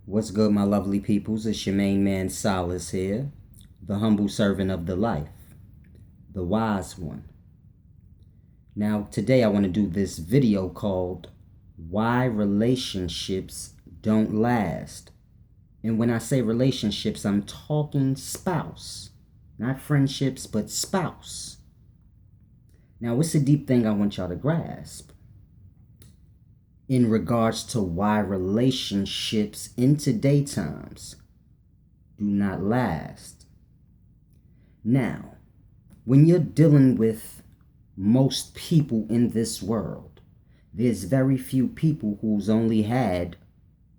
What's good, my lovely peoples? It's your main man Solace here, the humble servant of the life, the wise one. Now, today I want to do this video called Why Relationships Don't Last. And when I say relationships, I'm talking spouse, not friendships, but spouse. Now, it's a deep thing I want y'all to grasp in regards to why relationships in today's times do not last. Now, when you're dealing with most people in this world, there's very few people who's only had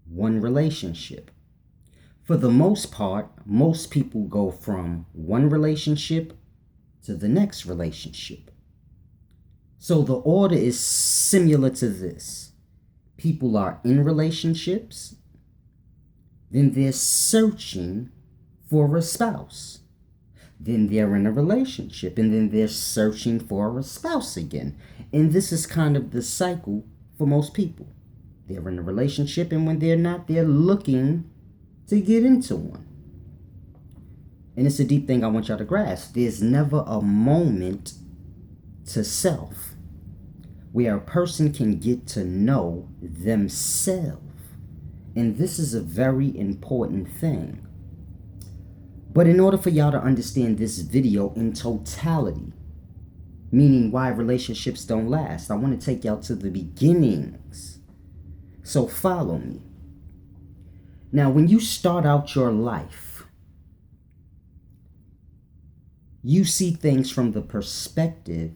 one relationship. For the most part, most people go from one relationship to the next relationship. So the order is similar to this. People are in relationships, then they're searching for a spouse. Then they're in a relationship, and then they're searching for a spouse again. And this is kind of the cycle for most people. They're in a relationship, and when they're not, they're looking to get into one. And it's a deep thing I want y'all to grasp. There's never a moment to self where a person can get to know themselves. And this is a very important thing. But in order for y'all to understand this video in totality, meaning why relationships don't last, I want to take y'all to the beginnings. So follow me. Now, when you start out your life, you see things from the perspective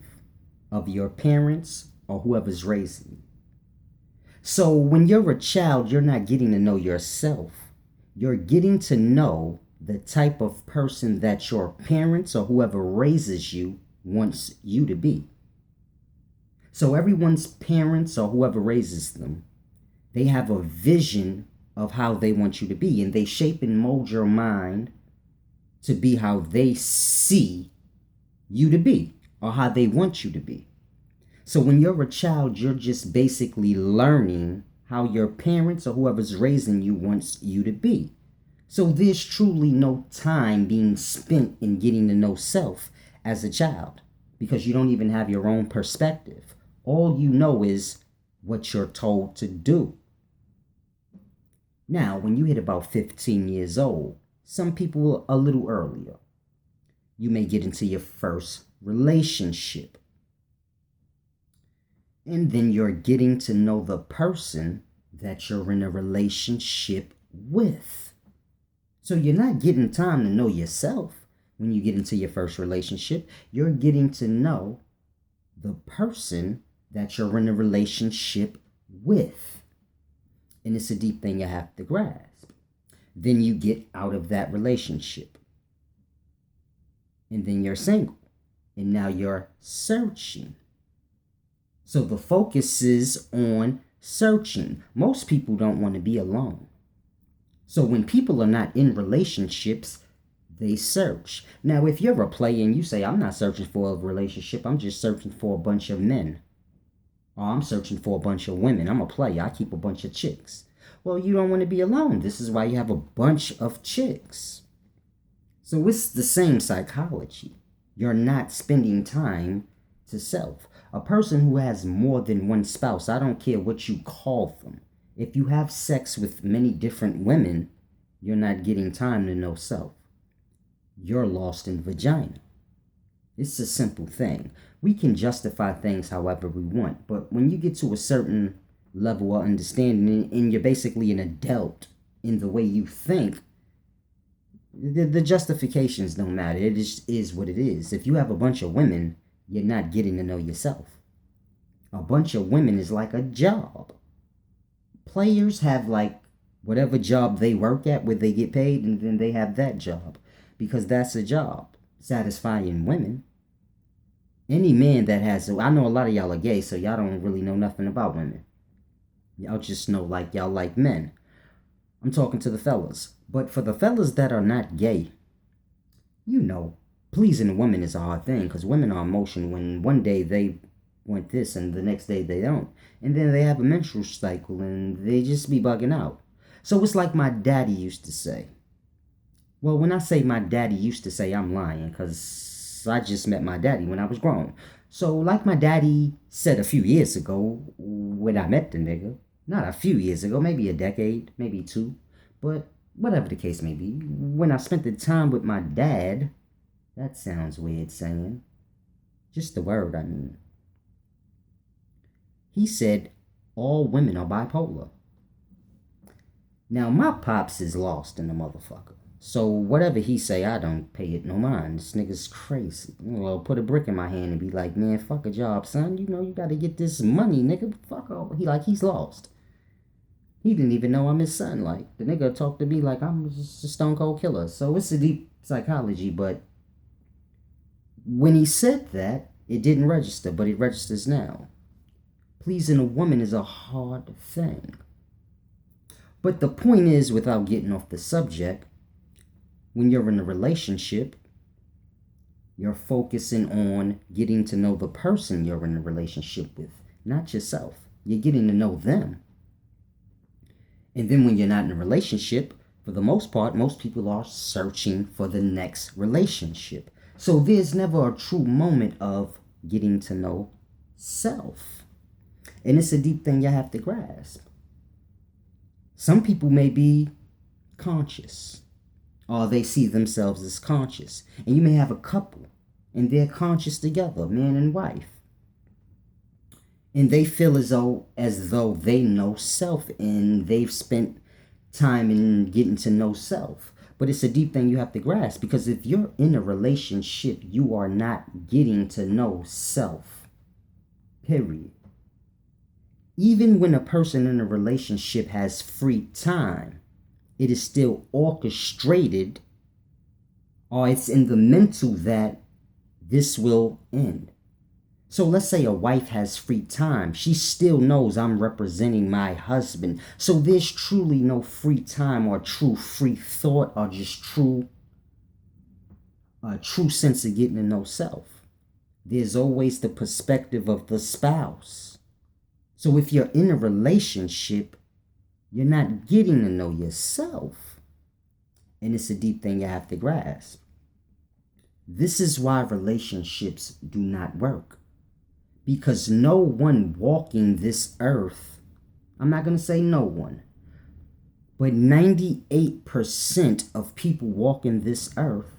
of your parents or whoever's raising you. So when you're a child, you're not getting to know yourself. You're getting to know the type of person that your parents or whoever raises you wants you to be. So everyone's parents or whoever raises them, they have a vision of how they want you to be, and they shape and mold your mind to be how they see you to be or how they want you to be. So when you're a child, you're just basically learning how your parents or whoever's raising you wants you to be. So there's truly no time being spent in getting to know self as a child, because you don't even have your own perspective. All you know is what you're told to do. Now, when you hit about 15 years old, some people a little earlier, you may get into your first relationship. And then you're getting to know the person that you're in a relationship with. So you're not getting time to know yourself when you get into your first relationship. You're getting to know the person that you're in a relationship with. And it's a deep thing you have to grasp. Then you get out of that relationship. And then you're single. And now you're searching. So the focus is on searching. Most people don't want to be alone. So when people are not in relationships, they search. Now, if you're a player and you say, I'm not searching for a relationship, I'm just searching for a bunch of men. Or I'm searching for a bunch of women. I'm a player. I keep a bunch of chicks. Well, you don't want to be alone. This is why you have a bunch of chicks. So it's the same psychology. You're not spending time to self. A person who has more than one spouse, I don't care what you call them. If you have sex with many different women, you're not getting time to know self. You're lost in vagina. It's a simple thing. We can justify things however we want, but when you get to a certain level of understanding and you're basically an adult in the way you think, the justifications don't matter. It is what it is. If you have a bunch of women, you're not getting to know yourself. A bunch of women is like a job. Players have like whatever job they work at where they get paid, and then they have that job because that's a job, satisfying women. Any man that has, I know a lot of y'all are gay, so y'all don't really know nothing about women. Y'all just know like y'all like men. I'm talking to the fellas. But for the fellas that are not gay, you know, pleasing a woman is a hard thing because women are emotional. When one day they want this and the next day they don't. And then they have a menstrual cycle and they just be bugging out. So it's like my daddy used to say. Well, when I say my daddy used to say, I'm lying because I just met my daddy when I was grown. So, like my daddy said a few years ago when I met the nigga, not a few years ago, maybe a decade, maybe two, but whatever the case may be, when I spent the time with my dad, that sounds weird saying, just the word, I mean. He said, all women are bipolar. Now, my pops is lost in the motherfucker. So whatever he say, I don't pay it no mind. This nigga's crazy. Well, put a brick in my hand and be like, man, fuck a job, son. You know you gotta get this money, nigga. Fuck off. He's lost. He didn't even know I'm his son. Like, the nigga talked to me like I'm just a stone cold killer. So it's a deep psychology, but when he said that, it didn't register, but it registers now. Pleasing a woman is a hard thing. But the point is, without getting off the subject, when you're in a relationship, you're focusing on getting to know the person you're in a relationship with, not yourself. You're getting to know them. And then when you're not in a relationship, for the most part, most people are searching for the next relationship. So there's never a true moment of getting to know self. And it's a deep thing you have to grasp. Some people may be conscious, or they see themselves as conscious. And you may have a couple, and they're conscious together, man and wife. And they feel as though they know self, and they've spent time in getting to know self. But it's a deep thing you have to grasp, because if you're in a relationship, you are not getting to know self. Period. Even when a person in a relationship has free time, it is still orchestrated, or it's in the mental that this will end. So let's say a wife has free time. She still knows I'm representing my husband. So there's truly no free time or true free thought or just true sense of getting to know self. There's always the perspective of the spouse. So if you're in a relationship, you're not getting to know yourself. And it's a deep thing you have to grasp. This is why relationships do not work. Because no one walking this earth, I'm not going to say no one, but 98% of people walking this earth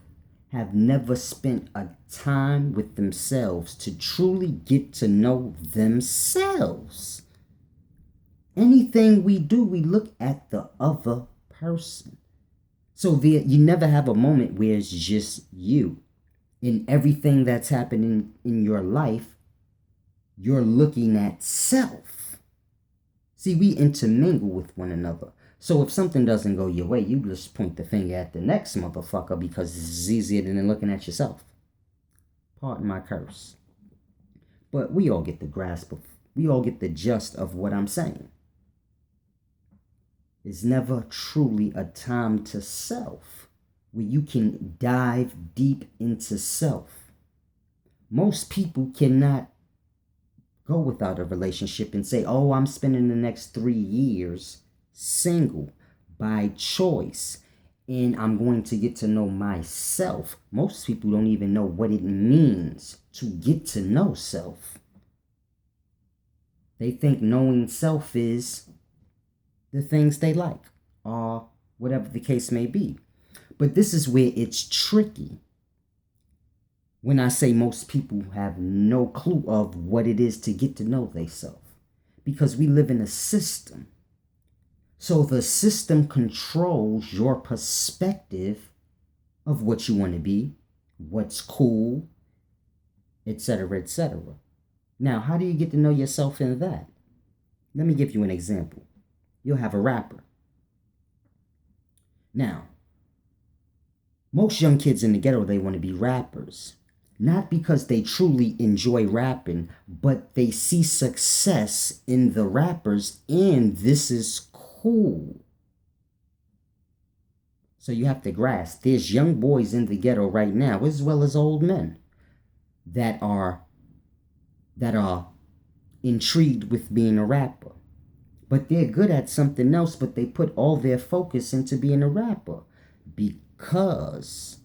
have never spent a time with themselves to truly get to know themselves. Anything we do, we look at the other person. So you never have a moment where it's just you. In everything that's happening in your life, you're looking at self. See, we intermingle with one another. So if something doesn't go your way, you just point the finger at the next motherfucker because it's easier than looking at yourself. Pardon my curse. But we all get the gist of what I'm saying. There's never truly a time to self where you can dive deep into self. Most people cannot go without a relationship and say, oh, I'm spending the next 3 years single by choice and I'm going to get to know myself. Most people don't even know what it means to get to know self. They think knowing self is the things they like or whatever the case may be. But this is where it's tricky. When I say most people have no clue of what it is to get to know themselves, because we live in a system. So the system controls your perspective of what you want to be, what's cool, etc., etc. Now, how do you get to know yourself in that? Let me give you an example. You'll have a rapper. Now, most young kids in the ghetto, they want to be rappers. Not because they truly enjoy rapping, but they see success in the rappers and this is cool. So you have to grasp, there's young boys in the ghetto right now, as well as old men, that are intrigued with being a rapper. but they're good at something else, but they put all their focus into being a rapper because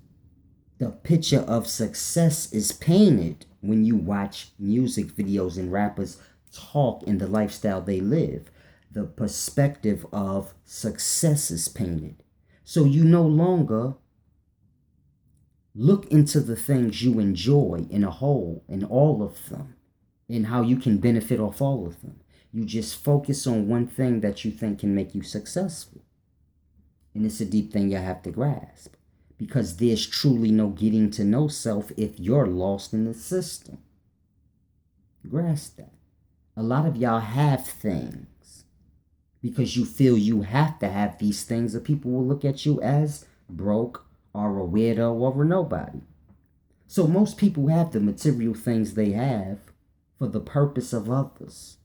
the picture of success is painted when you watch music videos and rappers talk in the lifestyle they live. The perspective of success is painted. So you no longer look into the things you enjoy in a whole, in all of them, and how you can benefit off all of them. You just focus on one thing that you think can make you successful. And it's a deep thing you have to grasp, because there's truly no getting to know self if you're lost in the system. Grasp that. A lot of y'all have things because you feel you have to have these things, or people will look at you as broke or a weirdo or a nobody. So most people have the material things they have for the purpose of others.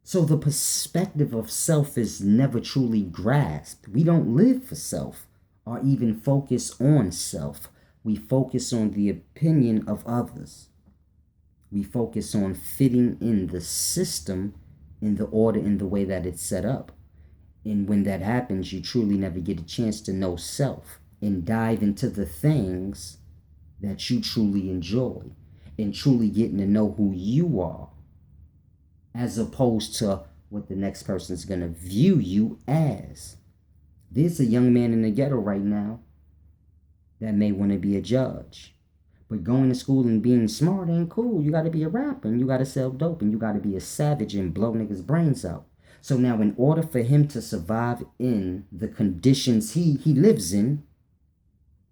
So the perspective of self is never truly grasped. We don't live for self or even focus on self. We focus on the opinion of others. We focus on fitting in the system, in the order, in the way that it's set up. And when that happens, you truly never get a chance to know self and dive into the things that you truly enjoy and truly getting to know who you are, as opposed to what the next person's going to view you as. There's a young man in the ghetto right now that may want to be a judge. But going to school and being smart ain't cool. You got to be a rapper, and you got to sell dope, and you got to be a savage and blow niggas' brains out. So now in order for him to survive in the conditions he lives in,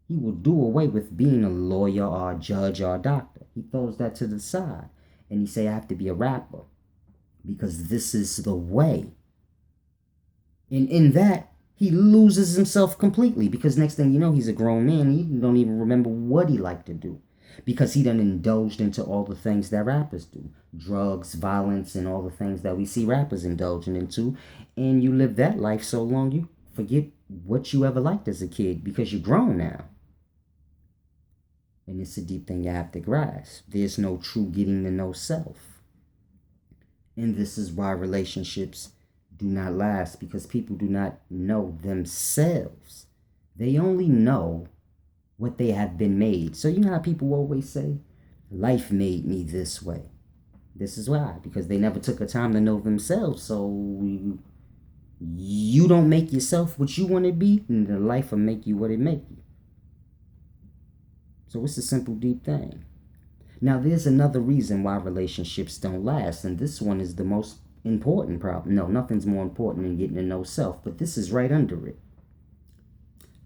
he will do away with being a lawyer or a judge or a doctor. He throws that to the side, and he say, I have to be a rapper because this is the way. And in that, he loses himself completely, because next thing you know, he's a grown man. He don't even remember what he liked to do, because he done indulged into all the things that rappers do. Drugs, violence, and all the things that we see rappers indulging into. And you live that life so long, you forget what you ever liked as a kid, because you're grown now. And it's a deep thing you have to grasp. There's no true getting to know self. And this is why relationships do not last, because people do not know themselves. They only know what they have been made. So you know how people always say, life made me this way. This is why, because they never took a time to know themselves. So you don't make yourself what you want to be, and the life will make you what it make you. So it's a simple, deep thing. Now there's another reason why relationships don't last, and this one is the most important problem. No, nothing's more important than getting to know self, but this is right under it.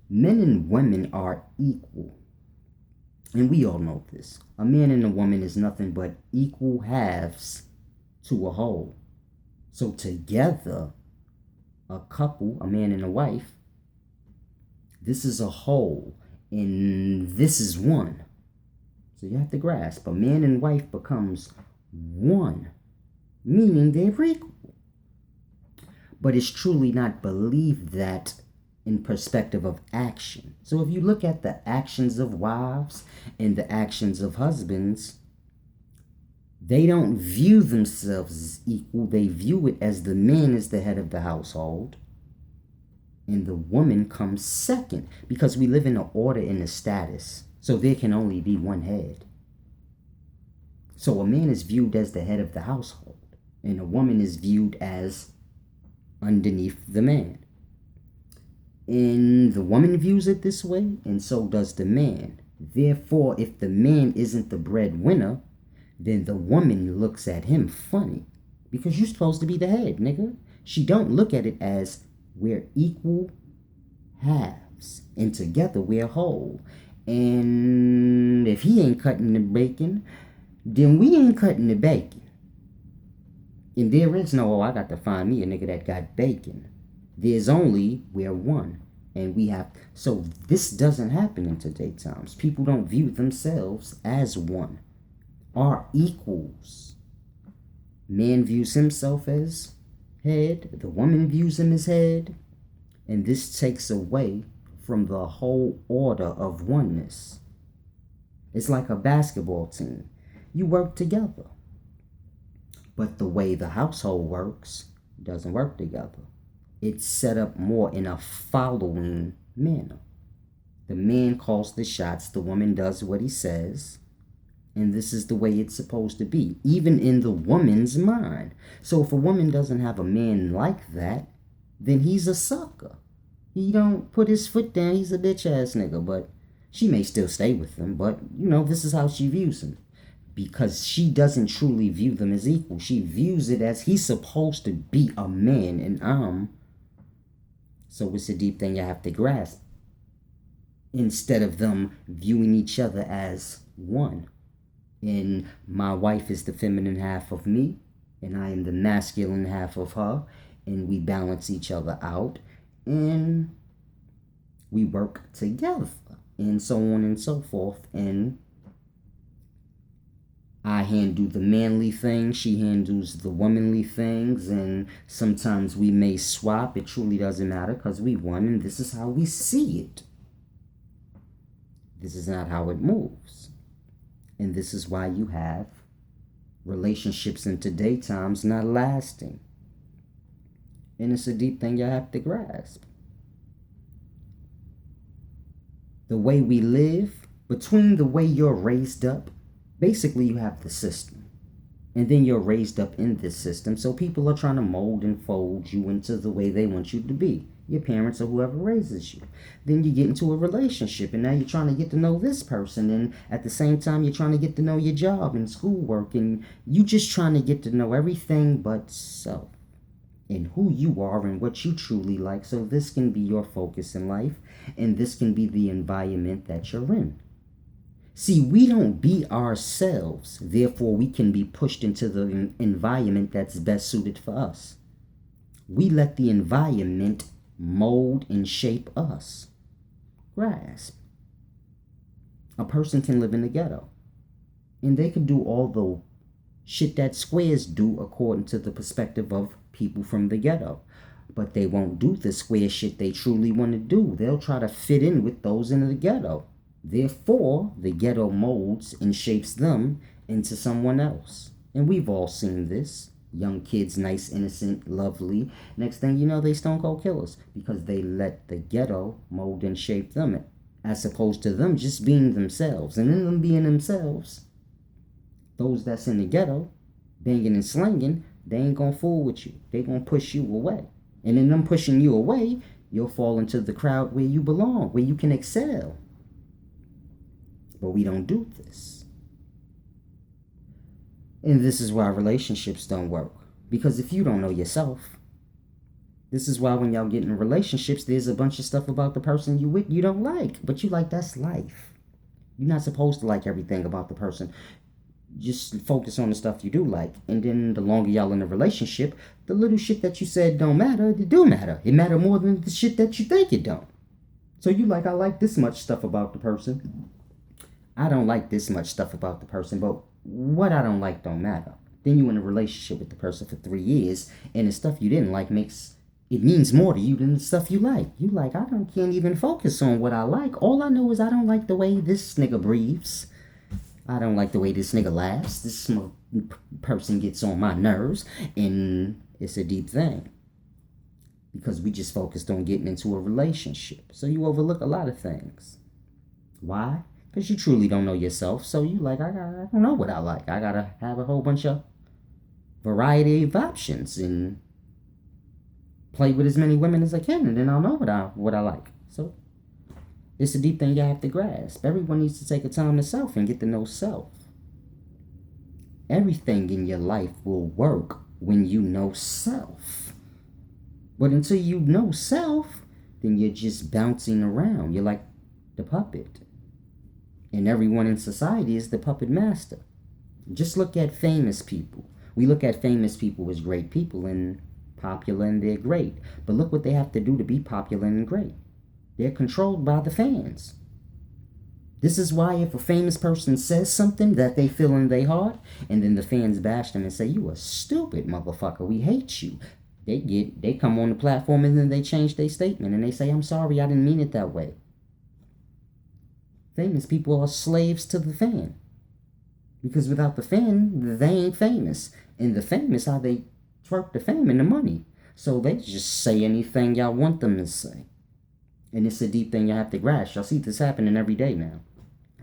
Men and women are equal. And we all know this. A man and a woman is nothing but equal halves to a whole. So together, a couple, a man and a wife, this is a whole, and this is one. So you have to grasp, a man and wife becomes one, meaning they're equal. But it's truly not believed that in perspective of action. So if you look at the actions of wives and the actions of husbands, they don't view themselves as equal. They view it as the man is the head of the household and the woman comes second, because we live in an order and a status. So there can only be one head. So a man is viewed as the head of the household, and a woman is viewed as underneath the man. And the woman views it this way, and so does the man. Therefore, if the man isn't the breadwinner, then the woman looks at him funny, because you're supposed to be the head, nigga. She don't look at it as we're equal halves, and together we're whole. And if he ain't cutting the bacon, then we ain't cutting the bacon. And there is no, oh, I got to find me a nigga that got bacon. There's only, we're one. And we have, so this doesn't happen in today's times. People don't view themselves as one, are equals. Man views himself as head, the woman views him as head, and this takes away from the whole order of oneness. It's like a basketball team. You work together. But the way the household works, doesn't work together. It's set up more in a following manner. The man calls the shots, the woman does what he says, and this is the way it's supposed to be, even in the woman's mind. So if a woman doesn't have a man like that, then he's a sucker. He don't put his foot down, he's a bitch ass nigga, but she may still stay with him, but this is how she views him. Because she doesn't truly view them as equal. She views it as he's supposed to be a man and So it's a deep thing you have to grasp. Instead of them viewing each other as one. And my wife is the feminine half of me, and I am the masculine half of her, and we balance each other out, and we work together, and so on and so forth. And I handle the manly things, she handles the womanly things, and sometimes we may swap. It truly doesn't matter because we won, and this is how we see it. This is not how it moves. And this is why you have relationships in today's times not lasting. And it's a deep thing you have to grasp. The way we live, between the way you're raised up, basically you have the system. And then you're raised up in this system. So people are trying to mold and fold you into the way they want you to be. Your parents or whoever raises you. Then you get into a relationship, and now you're trying to get to know this person, and at the same time you're trying to get to know your job and schoolwork, and you just trying to get to know everything but self and who you are and what you truly like. So this can be your focus in life, and this can be the environment that you're in. See, we don't be ourselves, therefore we can be pushed into the environment that's best suited for us. We let the environment mold and shape us. Grasp. A person can live in the ghetto, and they can do all the shit that squares do according to the perspective of people from the ghetto. But they won't do the square shit they truly want to do. They'll try to fit in with those in the ghetto. Therefore, the ghetto molds and shapes them into someone else. And we've all seen this. Young kids, nice, innocent, lovely. Next thing you know, they stone cold killers because they let the ghetto mold and shape them, as opposed to them just being themselves. And in them being themselves, those that's in the ghetto, banging and slanging, they ain't gonna fool with you. They gonna push you away. And in them pushing you away, you'll fall into the crowd where you belong, where you can excel. But we don't do this. And this is why relationships don't work. Because if you don't know yourself, this is why when y'all get in relationships, there's a bunch of stuff about the person you with you don't like. But you like, that's life. You're not supposed to like everything about the person. Just focus on the stuff you do like. And then the longer y'all in a relationship, the little shit that you said don't matter, it do matter. It matter more than the shit that you think it don't. So you like, I like this much stuff about the person. I don't like this much stuff about the person, but what I don't like don't matter. Then you in a relationship with the person for 3 years, and the stuff you didn't like means more to you than the stuff you like. You like, can't even focus on what I like. All I know is I don't like the way this nigga breathes. I don't like the way this nigga laughs. This person gets on my nerves, and it's a deep thing. Because we just focused on getting into a relationship. So you overlook a lot of things. Why? Because you truly don't know yourself. So you like, I don't know what I like. I gotta have a whole bunch of variety of options and play with as many women as I can, and then I'll know what I like. So it's a deep thing you have to grasp. Everyone needs to take a time to self and get to know self. Everything in your life will work when you know self. But until you know self, then you're just bouncing around. You're like the puppet. And everyone in society is the puppet master. Just look at famous people. We look at famous people as great people and popular, and they're great. But look what they have to do to be popular and great. They're controlled by the fans. This is why if a famous person says something that they feel in their heart, and then the fans bash them and say, you a stupid motherfucker, we hate you. They come on the platform and then they change their statement and they say, I'm sorry, I didn't mean it that way. Famous people are slaves to the fan. Because without the fan, they ain't famous. And the famous, how they twerk the fame and the money. So they just say anything y'all want them to say. And it's a deep thing you have to grasp. Y'all see this happening every day now.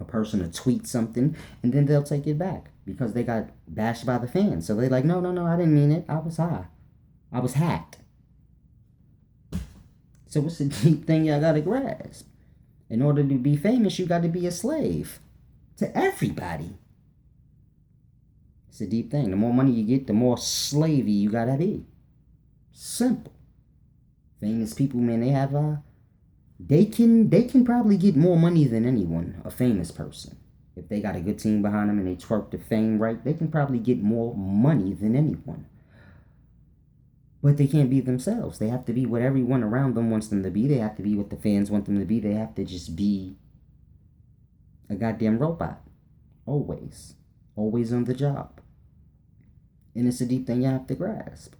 A person will tweet something and then they'll take it back because they got bashed by the fans. So they're like, no, I didn't mean it. I was high. I was hacked. So it's a deep thing y'all gotta grasp. In order to be famous, you gotta be a slave to everybody. It's a deep thing. The more money you get, the more slavey you gotta be. Simple. Famous people, man, they can probably get more money than anyone, a famous person. If they got a good team behind them and they twerk the fame right, they can probably get more money than anyone. But they can't be themselves. They have to be what everyone around them wants them to be. They have to be what the fans want them to be. They have to just be a goddamn robot. Always. Always on the job. And it's a deep thing you have to grasp.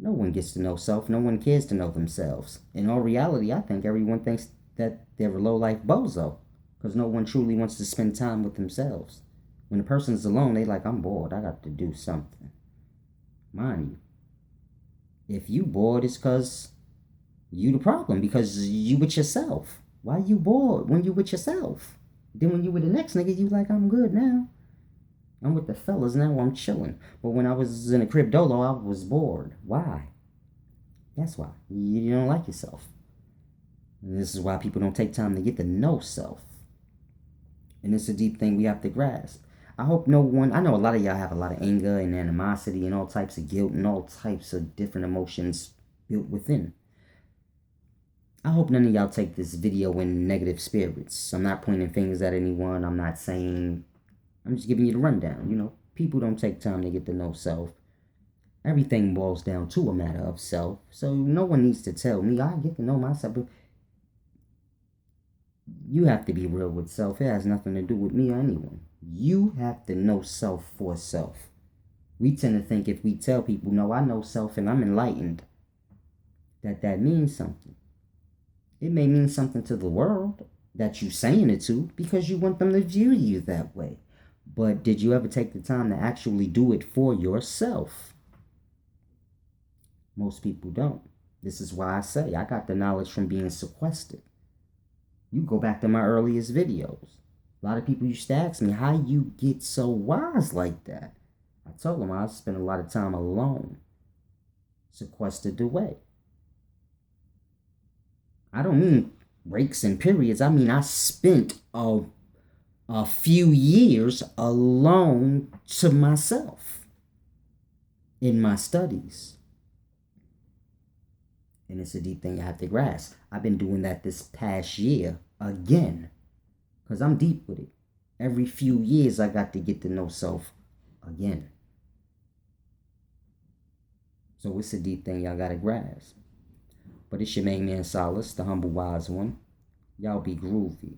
No one gets to know self. No one cares to know themselves. In all reality, I think everyone thinks that they're a low-life bozo. Because no one truly wants to spend time with themselves. When a person's alone, they like, I'm bored. I got to do something. Mind you, if you bored, it's because you the problem. Because you with yourself. Why you bored when you with yourself? Then when you with the next nigga, you like, I'm good now. I'm with the fellas now, I'm chilling. But when I was in a crib dolo, I was bored. Why? That's why. You don't like yourself. And this is why people don't take time to get to know self. And it's a deep thing we have to grasp. I hope no one, I know a lot of y'all have a lot of anger and animosity and all types of guilt and all types of different emotions built within. I hope none of y'all take this video in negative spirits. I'm not pointing fingers at anyone. I'm not saying, I'm just giving you the rundown. People don't take time to get to know self. Everything boils down to a matter of self. So no one needs to tell me, I get to know myself. But you have to be real with self. It has nothing to do with me or anyone. You have to know self for self. We tend to think if we tell people, no, I know self and I'm enlightened, that means something. It may mean something to the world that you're saying it to because you want them to view you that way. But did you ever take the time to actually do it for yourself? Most people don't. This is why I say I got the knowledge from being sequestered. You go back to my earliest videos. A lot of people used to ask me, how you get so wise like that? I told them I spent a lot of time alone, sequestered away. I don't mean breaks and periods. I mean I spent a few years alone to myself in my studies. And it's a deep thing you have to grasp. I've been doing that this past year again. Because I'm deep with it. Every few years I got to get to know self again. So it's a deep thing y'all got to grasp. But it's your main man Solace, the humble wise one. Y'all be groovy.